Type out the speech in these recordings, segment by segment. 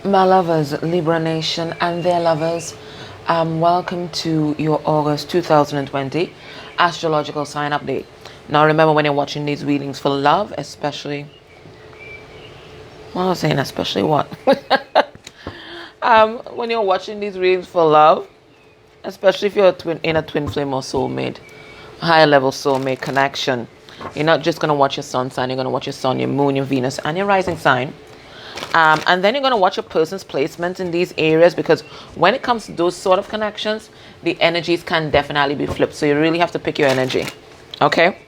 My lovers, Libra Nation and their lovers, welcome to your August 2020 astrological sign update. Now remember, when you're watching these readings for love, especially, what was I saying, especially what? When you're watching these readings for love, especially if you're in a twin flame or soulmate, higher level soulmate connection, you're not just going to watch your sun sign, you're going to watch your sun, your moon, your Venus, and your rising sign. And then you're going to watch a person's placement in these areas, because when it comes to those sort of connections, the energies can definitely be flipped. So you really have to pick your energy. Okay?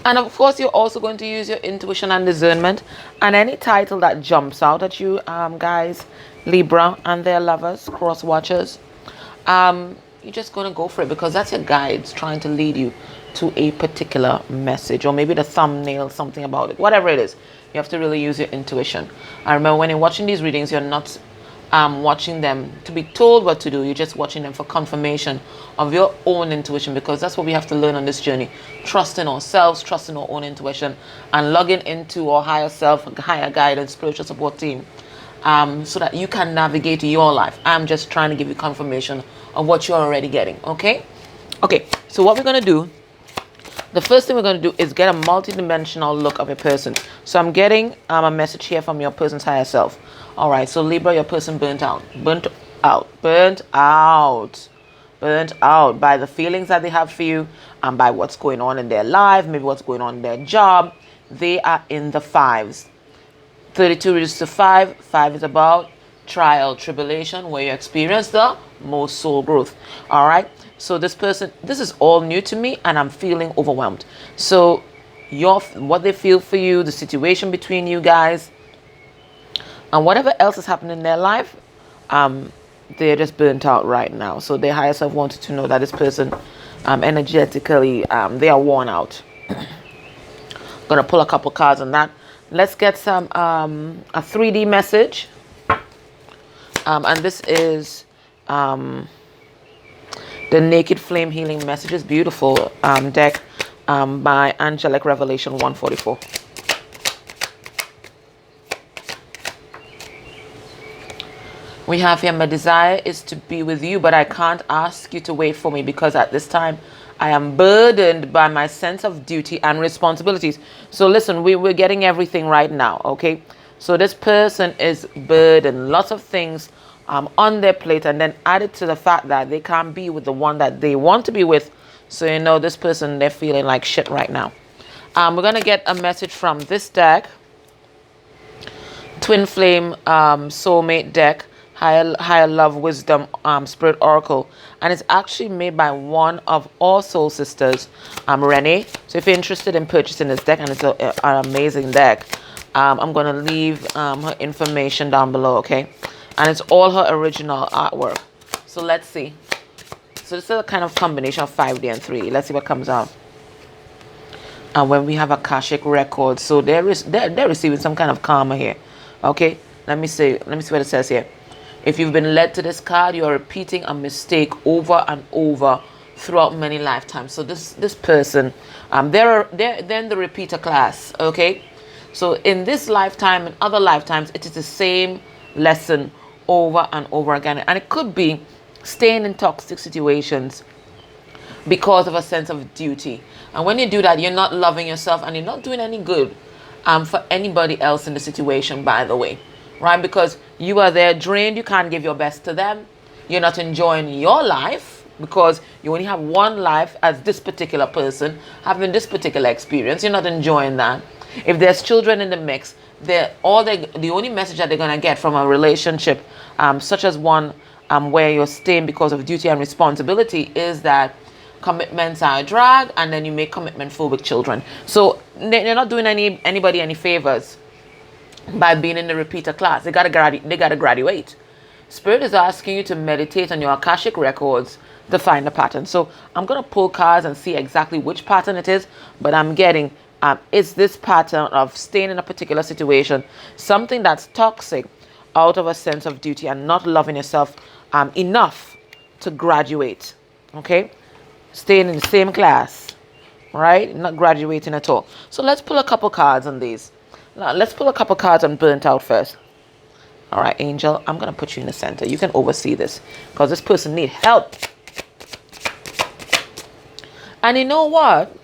And of course, you're also going to use your intuition and discernment. And any title that jumps out at you, guys, Libra and their lovers, cross watchers, you're just going to go for it, because that's your guides trying to lead you to a particular message, or maybe the thumbnail, something about it, whatever it is. You have to really use your intuition. I remember, when you're watching these readings, you're not watching them to be told what to do. You're just watching them for confirmation of your own intuition, because that's what we have to learn on this journey. Trusting ourselves, trusting our own intuition, and logging into our higher self, higher guidance, spiritual support team, so that you can navigate your life. I'm just trying to give you confirmation of what you're already getting. Okay? Okay, so what we're going to do, the first thing we're going to do is get a multi-dimensional look of a person. So I'm getting a message here from your person's higher self. All right, so Libra, your person burnt out by the feelings that they have for you, and by what's going on in their life, maybe what's going on in their job. They are in the fives. 32 reduced to 5. 5 is about trial, tribulation, where you experience the most soul growth. All right. So this person, this is all new to me, and I'm feeling overwhelmed. So what they feel for you, the situation between you guys, and whatever else is happening in their life, they're just burnt out right now. So their higher self wanted to know that this person, energetically, they are worn out. Gonna pull a couple cards on that. Let's get some a 3D message. And this is the Naked Flame Healing Messages, beautiful deck by Angelic Revelation 144. We have here, my desire is to be with you, but I can't ask you to wait for me, because at this time I am burdened by my sense of duty and responsibilities. So listen, we're getting everything right now, okay? So this person is burdened, lots of things on their plate, and then added to the fact that they can't be with the one that they want to be with. So you know, this person, they're feeling like shit right now. We're gonna get a message from this deck, Twin Flame Soulmate deck, Higher Love Wisdom Spirit Oracle, and it's actually made by one of our soul sisters, Renee. So if you're interested in purchasing this deck, and it's an amazing deck, I'm gonna leave her information down below, okay? And it's all her original artwork. So let's see. So this is a kind of combination of 5D and 3. Let's see what comes out. And when we have Akashic records, so they're receiving some kind of karma here. Okay, let me see what it says here. If you've been led to this card, you're repeating a mistake over and over throughout many lifetimes. So this person, they're in the repeater class. Okay, so in this lifetime and other lifetimes, it is the same lesson over and over again. And it could be staying in toxic situations because of a sense of duty. And when you do that, you're not loving yourself, and you're not doing any good for anybody else in the situation, by the way, right? Because you are there drained, you can't give your best to them. You're not enjoying your life, because you only have one life as this particular person, having this particular experience. You're not enjoying that. If there's children in the mix, the only message that they're going to get from a relationship, such as one where you're staying because of duty and responsibility, is that commitments are a drag, and then you make commitment phobic children. So they're not doing anybody any favors by being in the repeater class. They gotta graduate. Spirit is asking you to meditate on your Akashic records to find the pattern. So I'm gonna pull cards and see exactly which pattern it is, but I'm getting it's this pattern of staying in a particular situation, something that's toxic, out of a sense of duty and not loving yourself enough to graduate. Okay, staying in the same class, right? Not graduating at all. So let's pull a couple cards on these. Now let's pull a couple cards on burnt out first. All right, Angel, I'm going to put you in the center. You can oversee this because this person needs help. And you know what?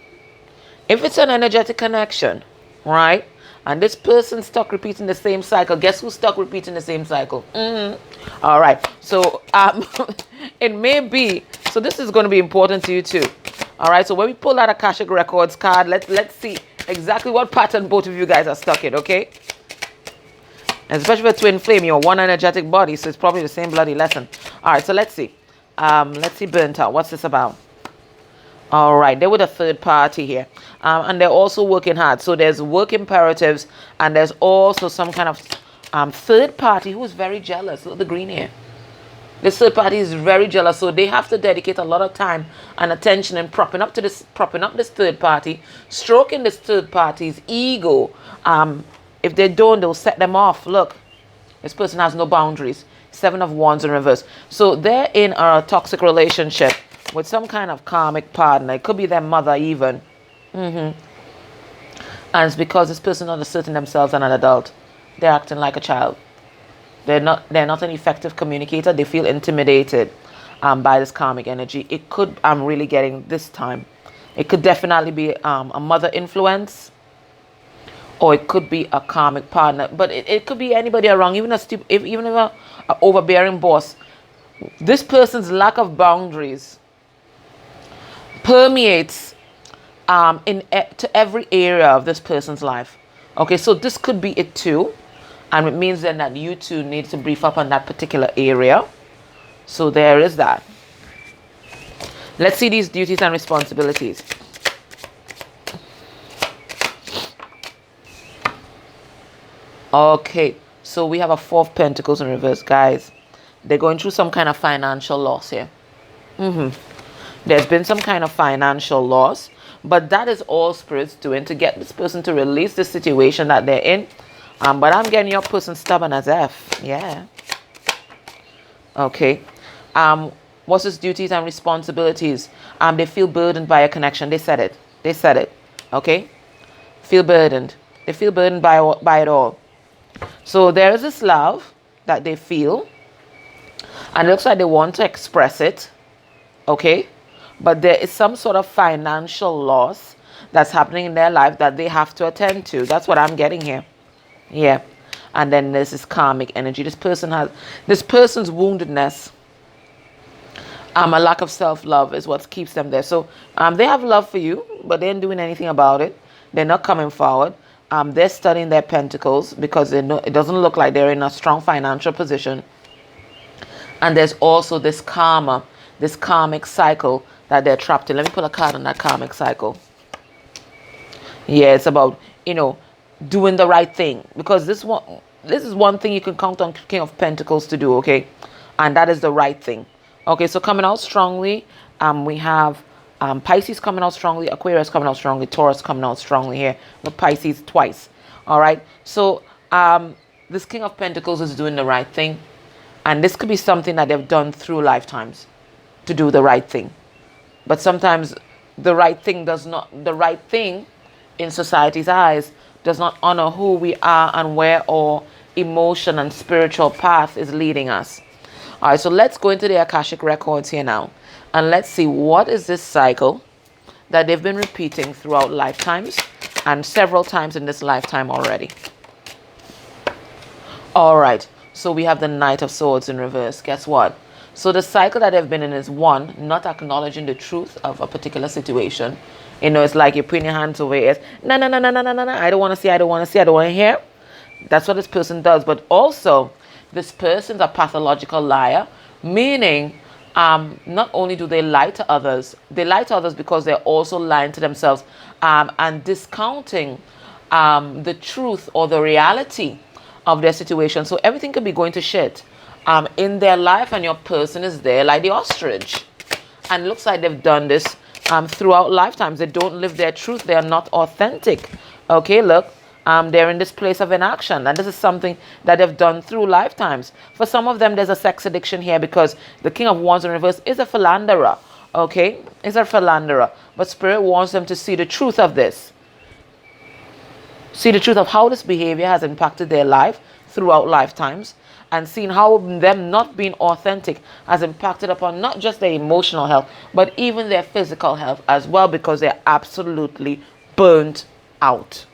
If it's an energetic connection, right? And this person stuck repeating the same cycle. Guess who's stuck repeating the same cycle? All right. So it may be. So this is going to be important to you too. All right. So when we pull that Akashic Records card, let's see exactly what pattern both of you guys are stuck in. Okay. And especially for twin flame, you're one energetic body, so it's probably the same bloody lesson. All right. So let's see. Let's see burnt out. What's this about? All right, they're with a third party here. And they're also working hard. So there's work imperatives, and there's also some kind of third party who is very jealous. Look at the green here. This third party is very jealous, so they have to dedicate a lot of time and attention in propping up this third party, stroking this third party's ego. If they don't, they'll set them off. Look, this person has no boundaries. 7 of Wands in reverse. So they're in a toxic relationship with some kind of karmic partner. It could be their mother even. And it's because this person not asserting themselves as an adult. They're acting like a child. They're not an effective communicator. They feel intimidated by this karmic energy. It could, I'm really getting this time, it could definitely be a mother influence, or it could be a karmic partner. But it could be anybody around, even a overbearing boss. This person's lack of boundaries permeates to every area of this person's life. Okay, so this could be it too, and it means then that you two need to brief up on that particular area. So there is that. Let's see these duties and responsibilities. Okay, so we have a 4 of Pentacles in reverse, guys. They're going through some kind of financial loss here. There's been some kind of financial loss, but that is all Spirit's doing to get this person to release the situation that they're in. But I'm getting your person stubborn as F. Yeah. Okay. What's his duties and responsibilities? They feel burdened by a connection. They said it. They said it. Okay. Feel burdened. They feel burdened by it all. So there is this love that they feel, and it looks like they want to express it. Okay. But there is some sort of financial loss that's happening in their life that they have to attend to. That's what I'm getting here. Yeah. And then there's this karmic energy. This person's woundedness, a lack of self-love is what keeps them there. So they have love for you, but they ain't doing anything about it. They're not coming forward. They're studying their pentacles because they know it doesn't look like they're in a strong financial position. And there's also this karma, this karmic cycle that they're trapped in. Let me pull a card on that karmic cycle. Yeah, it's about, doing the right thing. Because this is one thing you can count on King of Pentacles to do, okay? And that is the right thing. Okay, so coming out strongly, we have Pisces coming out strongly, Aquarius coming out strongly, Taurus coming out strongly here. With Pisces twice. All right, so this King of Pentacles is doing the right thing. And this could be something that they've done through lifetimes to do the right thing. But sometimes the right thing in society's eyes does not honor who we are and where our emotion and spiritual path is leading us. All right, so let's go into the Akashic Records here now. And let's see what is this cycle that they've been repeating throughout lifetimes and several times in this lifetime already. All right, so we have the Knight of Swords in reverse. Guess what? So the cycle that they've been in is 1, not acknowledging the truth of a particular situation. It's like you're putting your hands over your ears. No, I don't want to see, I don't want to hear. That's what this person does. But also, this person's a pathological liar, meaning not only do they lie to others because they're also lying to themselves and discounting the truth or the reality of their situation. So everything could be going to shit in their life, and your person is there like the ostrich. And it looks like they've done this throughout lifetimes. They don't live their truth. They are not authentic. Okay, look. They're in this place of inaction, and this is something that they've done through lifetimes. For some of them, there's a sex addiction here because the King of Wands in reverse is a philanderer. Okay, is a philanderer, but Spirit wants them to see the truth of this. See the truth of how this behavior has impacted their life throughout lifetimes, and seeing how them not being authentic has impacted upon not just their emotional health, but even their physical health as well, because they're absolutely burnt out.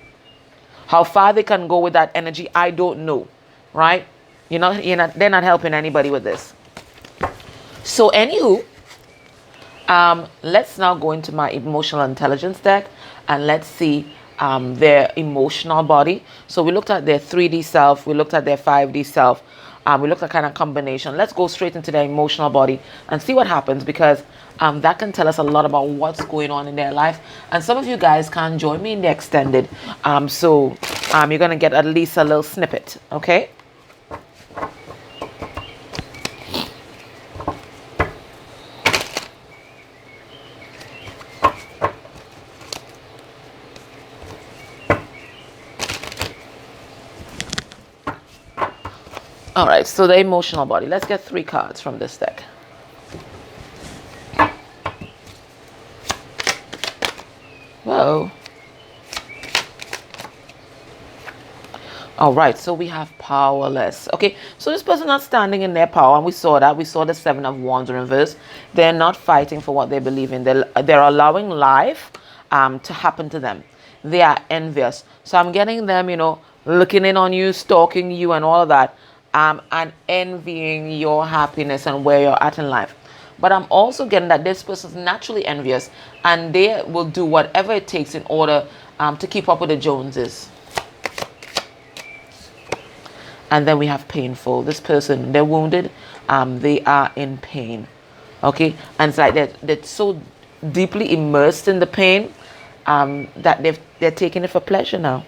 How far they can go with that energy, I don't know, right? They're not helping anybody with this. So anywho, let's now go into my emotional intelligence deck, and let's see their emotional body. So we looked at their 3D self, we looked at their 5D self, we looked at kind of combination. Let's go straight into their emotional body and see what happens, because that can tell us a lot about what's going on in their life. And some of you guys can join me in the extended, so you're gonna get at least a little snippet, okay? All right, so the emotional body. Let's get 3 cards from this deck. Whoa. All right, so we have powerless. Okay, so this person not standing in their power, and we saw that. We saw the 7 of Wands in reverse. They're not fighting for what they believe in. They're allowing life to happen to them. They are envious. So I'm getting them, looking in on you, stalking you, and all of that. And envying your happiness and where you're at in life. But I'm also getting that this person is naturally envious, and they will do whatever it takes in order to keep up with the Joneses. And then we have painful. This person, they're wounded. They are in pain. Okay? And it's like they're so deeply immersed in the pain that they're taking it for pleasure now.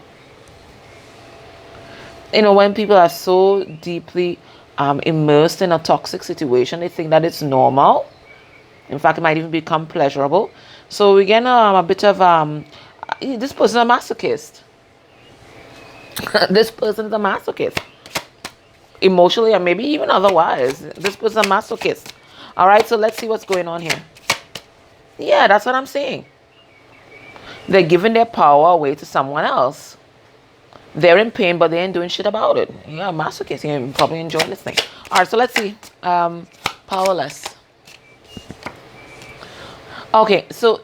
When people are so deeply immersed in a toxic situation, they think that it's normal. In fact, it might even become pleasurable. So we get a bit of this person is a masochist. This person is a masochist, emotionally and maybe even otherwise. This person is a masochist. All right, so let's see what's going on here. Yeah, that's what I'm saying. They're giving their power away to someone else. They're in pain, but they ain't doing shit about it. Yeah, masochist. You're probably enjoying this thing. All right, so let's see. Powerless. Okay, so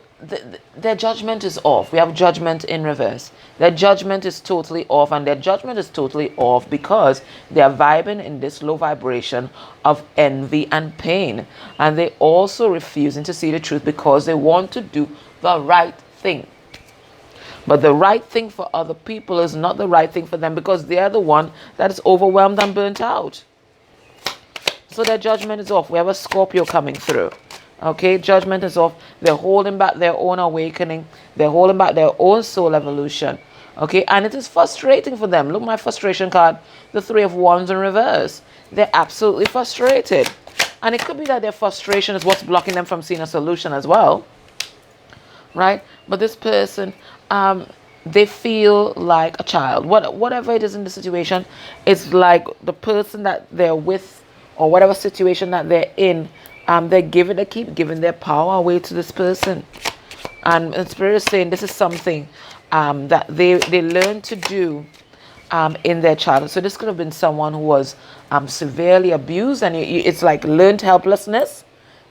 their judgment is off. We have judgment in reverse. Their judgment is totally off, and their judgment is totally off because they are vibing in this low vibration of envy and pain. And they also refusing to see the truth because they want to do the right thing. But the right thing for other people is not the right thing for them, because they are the one that is overwhelmed and burnt out. So their judgment is off. We have a Scorpio coming through. Okay, judgment is off. They're holding back their own awakening. They're holding back their own soul evolution. Okay, and it is frustrating for them. Look, my frustration card, the 3 of Wands in reverse. They're absolutely frustrated. And it could be that their frustration is what's blocking them from seeing a solution as well. Right? But this person, they feel like a child. Whatever it is in the situation, it's like the person that they're with, or whatever situation that they're in, they keep giving their power away to this person. And Spirit is saying this is something that they learn to do in their childhood. So this could have been someone who was severely abused, and it's like learned helplessness,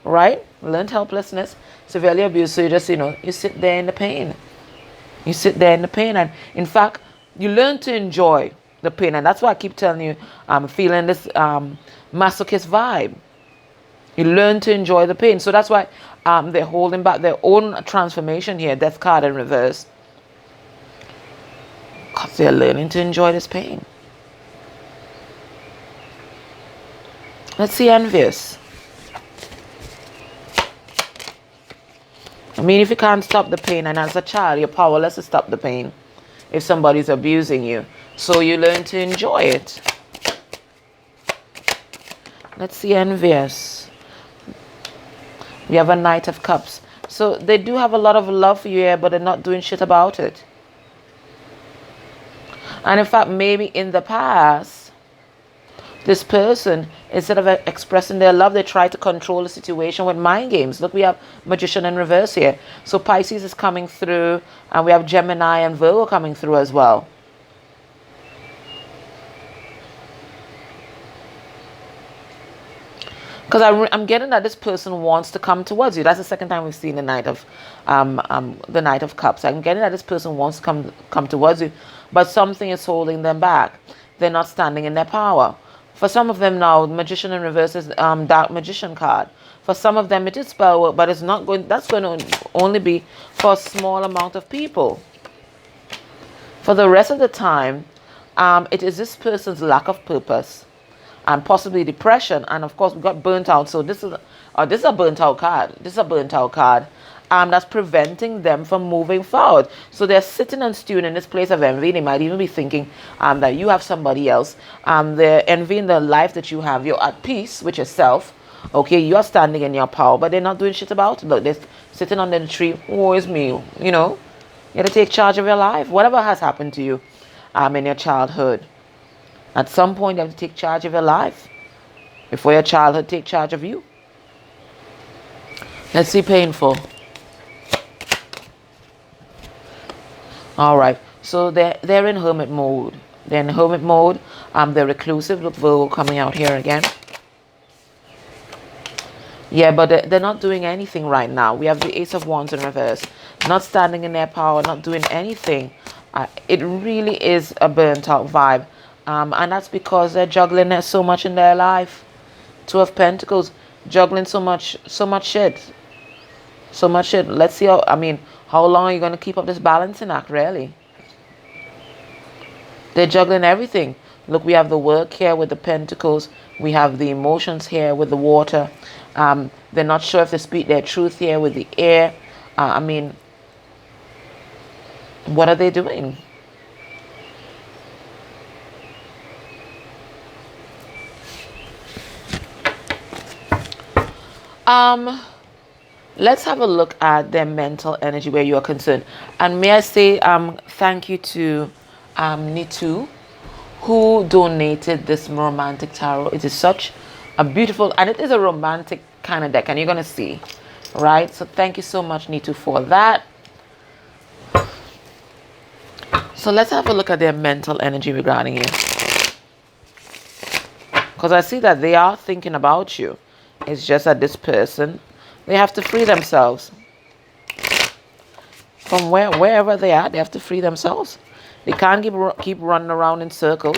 right? Learned helplessness, severely abused. So you just, you sit there in the pain. You sit there in the pain, and in fact, you learn to enjoy the pain. And that's why I keep telling you, I'm feeling this masochist vibe. You learn to enjoy the pain. So that's why they're holding back their own transformation here. Death card in reverse. Because they're learning to enjoy this pain. Let's see envious. I mean, if you can't stop the pain, and as a child, you're powerless to stop the pain if somebody's abusing you. So you learn to enjoy it. Let's see envious. We have a Knight of Cups. So they do have a lot of love for you here, but they're not doing shit about it. And in fact, maybe in the past, this person, instead of expressing their love, they try to control the situation with mind games. Look, we have Magician in reverse here. So Pisces is coming through, and we have Gemini and Virgo coming through as well. Because I'm getting that this person wants to come towards you. That's the second time we've seen the Knight of Cups. I'm getting that this person wants to come towards you, but something is holding them back. They're not standing in their power. For some of them now, Magician in reverse is Dark Magician card. For some of them, it is spell work, but it's not going. That's going to only be for a small amount of people. For the rest of the time, it is this person's lack of purpose, and possibly depression, and of course we got burnt out. So this is a burnt out card. This is a burnt out card. That's preventing them from moving forward. So they're sitting and stewing in this place of envy. They might even be thinking that you have somebody else. They're envying the life that you have. You're at peace with yourself. Okay, you are standing in your power, but they're not doing shit about it. Look, they're sitting under the tree. Woe is me. You know, you got to take charge of your life. Whatever has happened to you in your childhood, at some point you have to take charge of your life before your childhood take charge of you. Let's see painful. All right, so they're in hermit mode. They're in hermit mode. They're reclusive. Look, Virgo coming out here again. Yeah, but they're not doing anything right now. We have the Ace of Wands in reverse. Not standing in their power, not doing anything. It really is a burnt out vibe. And that's because they're juggling so much in their life. Two of Pentacles, juggling so much shit. So much shit. Let's see how long are you going to keep up this balancing act, really? They're juggling everything. Look, we have the work here with the Pentacles. We have the emotions here with the water. They're not sure if they speak their truth here with the air. What are they doing? Let's have a look at their mental energy where you are concerned. And may I say thank you to Nitu, who donated this romantic tarot. It is such a beautiful, and it is a romantic kind of deck, and you're going to see, right? So thank you so much, Nitu, for that. So let's have a look at their mental energy regarding you. Because I see that they are thinking about you. It's just that this person, they have to free themselves. From wherever they are, they have to free themselves. They can't keep running around in circles.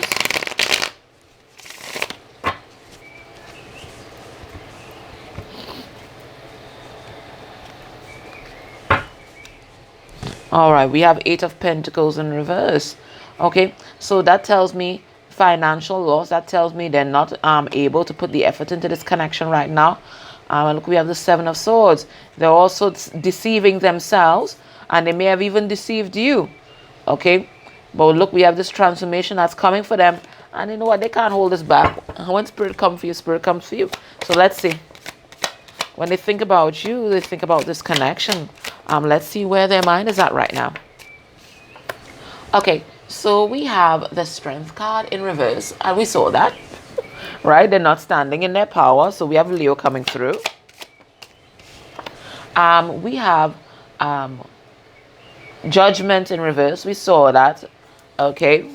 All right, we have Eight of Pentacles in reverse. Okay, so that tells me financial loss. That tells me they're not able to put the effort into this connection right now. Look, we have the Seven of Swords. They're also deceiving themselves, and they may have even deceived you. Okay, but look, we have this transformation that's coming for them, and you know what? They can't hold this back. When spirit comes for you, spirit comes for you. So let's see. When they think about you, they think about this connection. Let's see where their mind is at right now. Okay, so we have the Strength card in reverse, and we saw that, right? They're not standing in their power, so we have Leo coming through. We have Judgment in reverse. We saw that. Okay,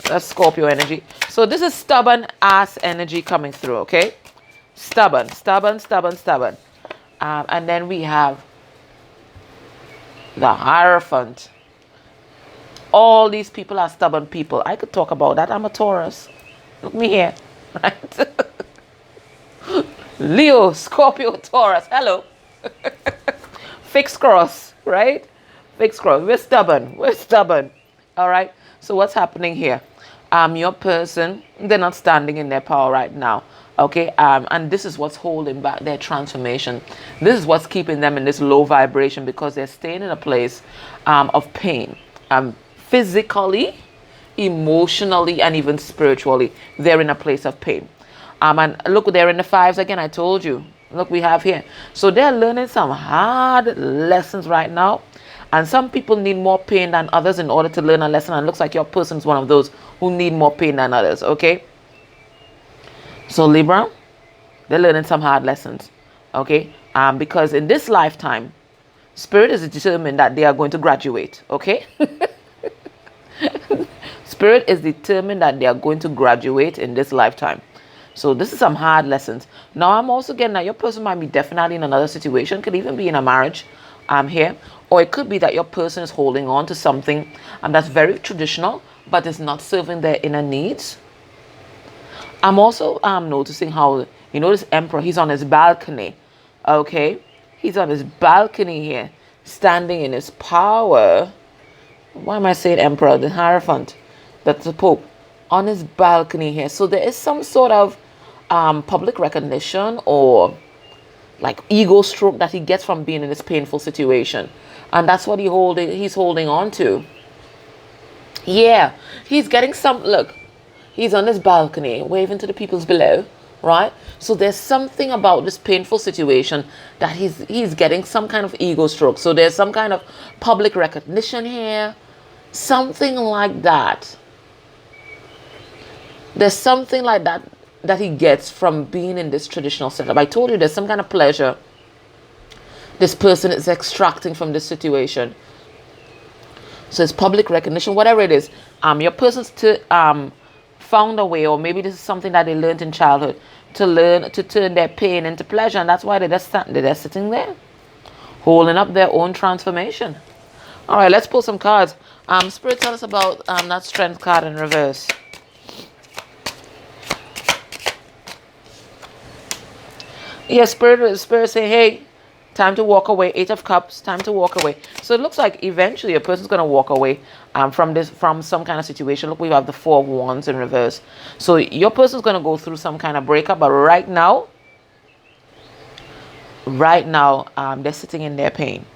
that's Scorpio energy. So this is stubborn ass energy coming through, okay? Stubborn. And then we have the Hierophant. All these people are stubborn people. I could talk about that. I'm a Taurus. Look me here. Right? Leo, Scorpio, Taurus. Hello. Fixed cross, right? Fixed cross. We're stubborn. All right. So what's happening here? Your person, they're not standing in their power right now. Okay, and this is what's holding back their transformation. This is what's keeping them in this low vibration, because they're staying in a place of pain. Physically, emotionally, and even spiritually, they're in a place of pain. And look, they're in the fives again. I told you. Look, we have here. So they're learning some hard lessons right now. And some people need more pain than others in order to learn a lesson. And it looks like your person's one of those who need more pain than others. Okay. So Libra, they're learning some hard lessons, okay? Because in this lifetime, Spirit is determined that they are going to graduate, okay? Spirit is determined that they are going to graduate in this lifetime. So this is some hard lessons. Now I'm also getting that your person might be definitely in another situation, could even be in a marriage here, or it could be that your person is holding on to something that's very traditional, but is not serving their inner needs. I'm also noticing how, this emperor, he's on his balcony. Okay, he's on his balcony here, standing in his power. Why am I saying emperor? The Hierophant, that's the Pope, on his balcony here. So there is some sort of public recognition or like ego stroke that he gets from being in this painful situation, and that's what he's holding on to. Yeah, he's getting some look. He's on his balcony waving to the peoples below, right? So there's something about this painful situation that he's getting some kind of ego stroke. So there's some kind of public recognition here, something like that. There's something like that he gets from being in this traditional setup. I told you there's some kind of pleasure this person is extracting from this situation. So it's public recognition, whatever it is. Your person's found a way, or maybe this is something that they learned in childhood, to learn to turn their pain into pleasure, and that's why they're just sitting there, holding up their own transformation. All right, let's pull some cards. Spirit, tell us about that Strength card in reverse. Yeah, Spirit saying, hey, time to walk away. 8 of Cups, time to walk away. So it looks like eventually a person's going to walk away from some kind of situation. Look, we have the 4 of Wands in reverse. So your person's going to go through some kind of breakup, but right now, they're sitting in their pain.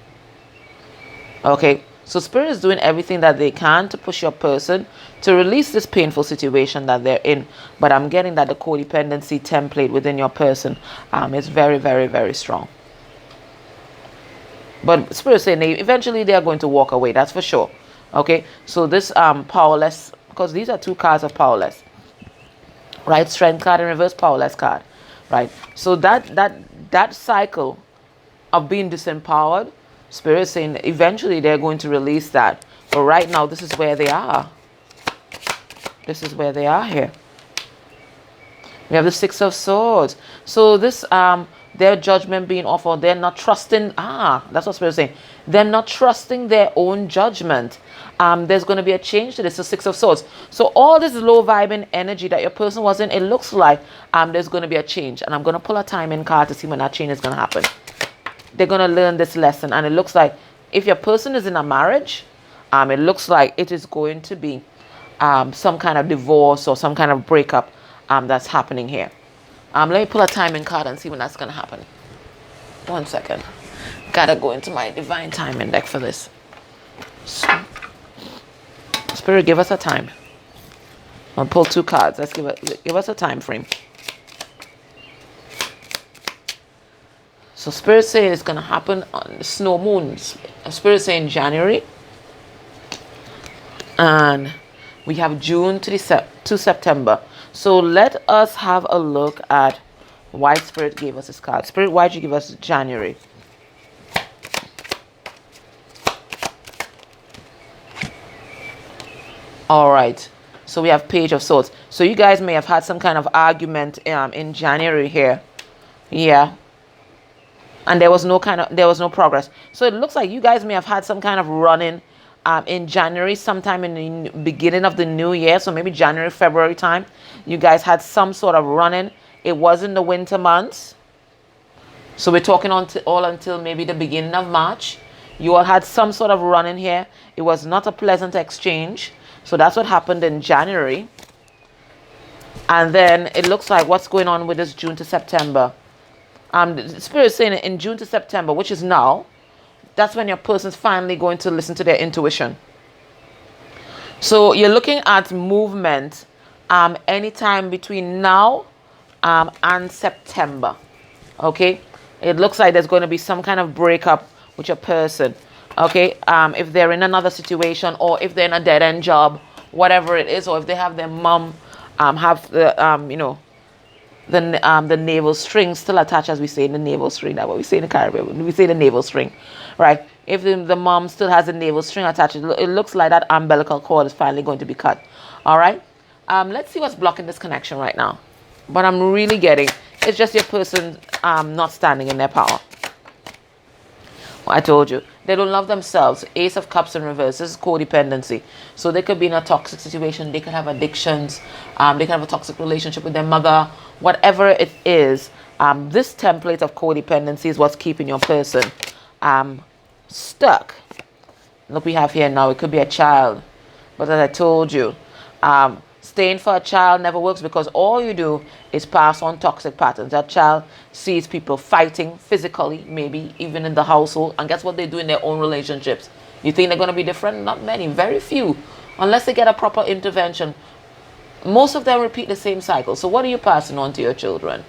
Okay, so Spirit is doing everything that they can to push your person to release this painful situation that they're in. But I'm getting that the codependency template within your person is very, very, very strong. But Spirit is saying eventually they are going to walk away. That's for sure. Okay, so this powerless, because these are 2 cards of powerless, right? Strength card and reverse, powerless card, right? So that cycle of being disempowered, Spirit is saying eventually they're going to release that. But right now, this is where they are. This is where they are here. We have the 6 of Swords. So this their judgment being off, or they're not trusting. That's what Spirit is saying. They're not trusting their own judgment. There's going to be a change to this. The 6 of Swords. So all this low vibing energy that your person was in, it looks like there's going to be a change. And I'm going to pull a timing card to see when that change is going to happen. They're going to learn this lesson, and it looks like if your person is in a marriage, it looks like it is going to be some kind of divorce or some kind of breakup that's happening here. Let me pull a timing card and see when that's going to happen. 1 second. Gotta go into my divine timing deck for this. Spirit, give us a time. I'll pull 2 cards. Let's give us a time frame. So Spirit saying it's going to happen on the snow moons. Spirit saying January. And we have June to September. So let us have a look at why Spirit gave us this card. Spirit, why did you give us January? All right. So we have Page of Swords. So you guys may have had some kind of argument in January here. Yeah. And there was no progress. So it looks like you guys may have had some kind of run-in in January, sometime in the beginning of the new year. So maybe January, February time, you guys had some sort of run-in. It was in the winter months. So we're talking all until maybe the beginning of March. You all had some sort of run-in here. It was not a pleasant exchange. So that's what happened in January. And then it looks like what's going on with this June to September. The Spirit is saying in June to September, which is now, that's when your person's finally going to listen to their intuition. So you're looking at movement anytime between now and September. Okay? It looks like there's going to be some kind of breakup with your person. Okay? If they're in another situation, or if they're in a dead-end job, whatever it is, or if they have their mom have the the navel string still attached, as we say in the navel string. That's what we say in the Caribbean. We say the navel string, right? If the mom still has a navel string attached, it looks like that umbilical cord is finally going to be cut. All right. Let's see what's blocking this connection right now. but I'm really getting it's just your person not standing in their power. I told you, they don't love themselves. Ace of Cups in reverse. This is codependency. So they could be in a toxic situation. They could have addictions. They could have a toxic relationship with their mother. Whatever it is, this template of codependency is what's keeping your person stuck. Look, we have here now, it could be a child. But as I told you, staying for a child never works, because all you do is pass on toxic patterns. That child sees people fighting physically, maybe even in the household, and guess what they do in their own relationships? You think they're going to be different? Not many, very few. Unless they get a proper intervention, most of them repeat the same cycle. So what are you passing on to your children,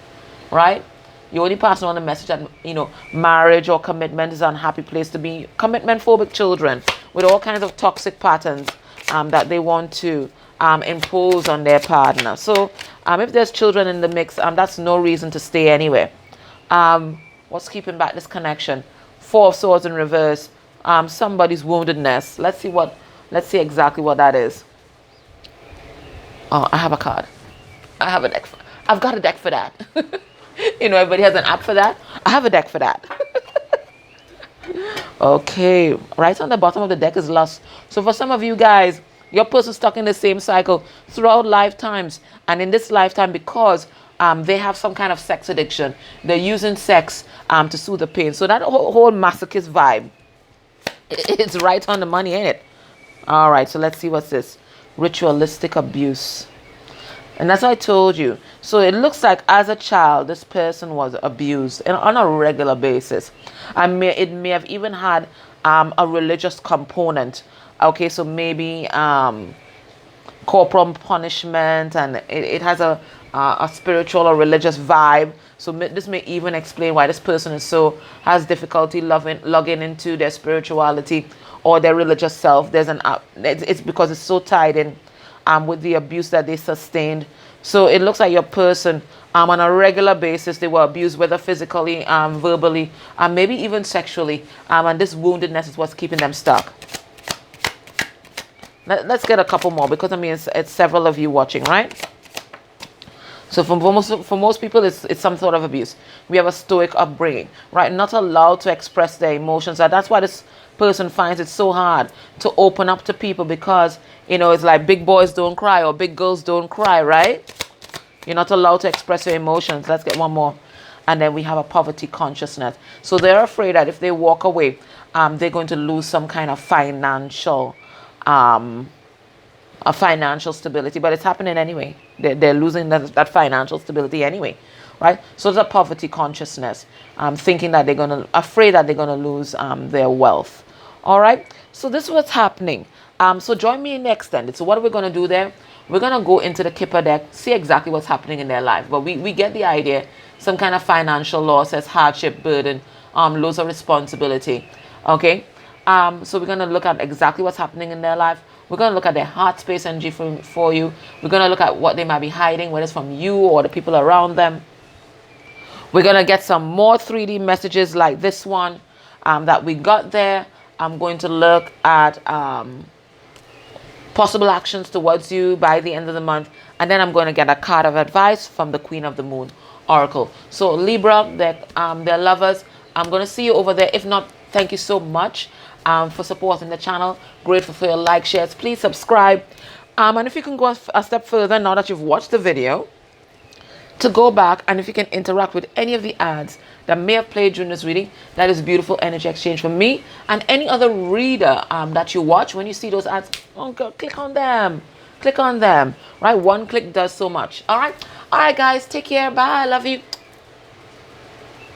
right? You're only passing on the message that, you know, marriage or commitment is an unhappy place to be. Commitment phobic children with all kinds of toxic patterns that they want to impose on their partner. So if there's children in the mix, that's no reason to stay anywhere. What's keeping back this connection? Four of Swords in reverse. Somebody's woundedness. Let's see exactly what that is. Oh, I have a card. I have a deck. I've got a deck for that. You know, everybody has an app for that. I have a deck for that. Okay, right on the bottom of the deck is lust. So for some of you guys, your person's stuck in the same cycle throughout lifetimes. And in this lifetime, because they have some kind of sex addiction, they're using sex to soothe the pain. So that whole masochist vibe, it's right on the money, ain't it? All right, so let's see what's this. Ritualistic abuse. And that's what I told you. So it looks like as a child, this person was abused on a regular basis. It may have even had a religious component. Okay, so maybe corporal punishment, and it has a spiritual or religious vibe. So this may even explain why this person has difficulty logging into their spirituality or their religious self. It's because it's so tied in with the abuse that they sustained. So it looks like your person on a regular basis, they were abused, whether physically, verbally, and maybe even sexually. And this woundedness is what's keeping them stuck. Let's get a couple more, because I mean it's several of you watching, right? So for most people, it's some sort of abuse. We have a stoic upbringing, right? Not allowed to express their emotions. And that's why this person finds it so hard to open up to people, because, you know, it's like big boys don't cry or big girls don't cry, right? You're not allowed to express your emotions. Let's get one more. And then we have a poverty consciousness. So they're afraid that if they walk away, they're going to lose some kind of financial stability. But it's happening anyway. They're losing that financial stability anyway, right? So there's a poverty consciousness, thinking that afraid that they're gonna lose their wealth. All right. So this is what's happening. So join me in the extended. So what are we gonna do there? We're gonna go into the Kipper deck, see exactly what's happening in their life. But we get the idea. Some kind of financial losses, hardship, burden, loss of responsibility. Okay. So we're gonna look at exactly what's happening in their life. We're going to look at their heart space energy for you. We're going to look at what they might be hiding, whether it's from you or the people around them. We're going to get some more 3D messages like this one that we got there. I'm going to look at possible actions towards you by the end of the month. And then I'm going to get a card of advice from the Queen of the Moon Oracle. So Libra, they're lovers. I'm going to see you over there. If not, thank you so much for supporting the channel. Grateful for your like, shares. Please subscribe. And if you can go a step further now that you've watched the video, to go back, and if you can interact with any of the ads that may have played during this reading, that is beautiful energy exchange for me and any other reader that you watch. When you see those ads, click on them. Click on them. Right? One click does so much. All right, guys. Take care. Bye. I love you.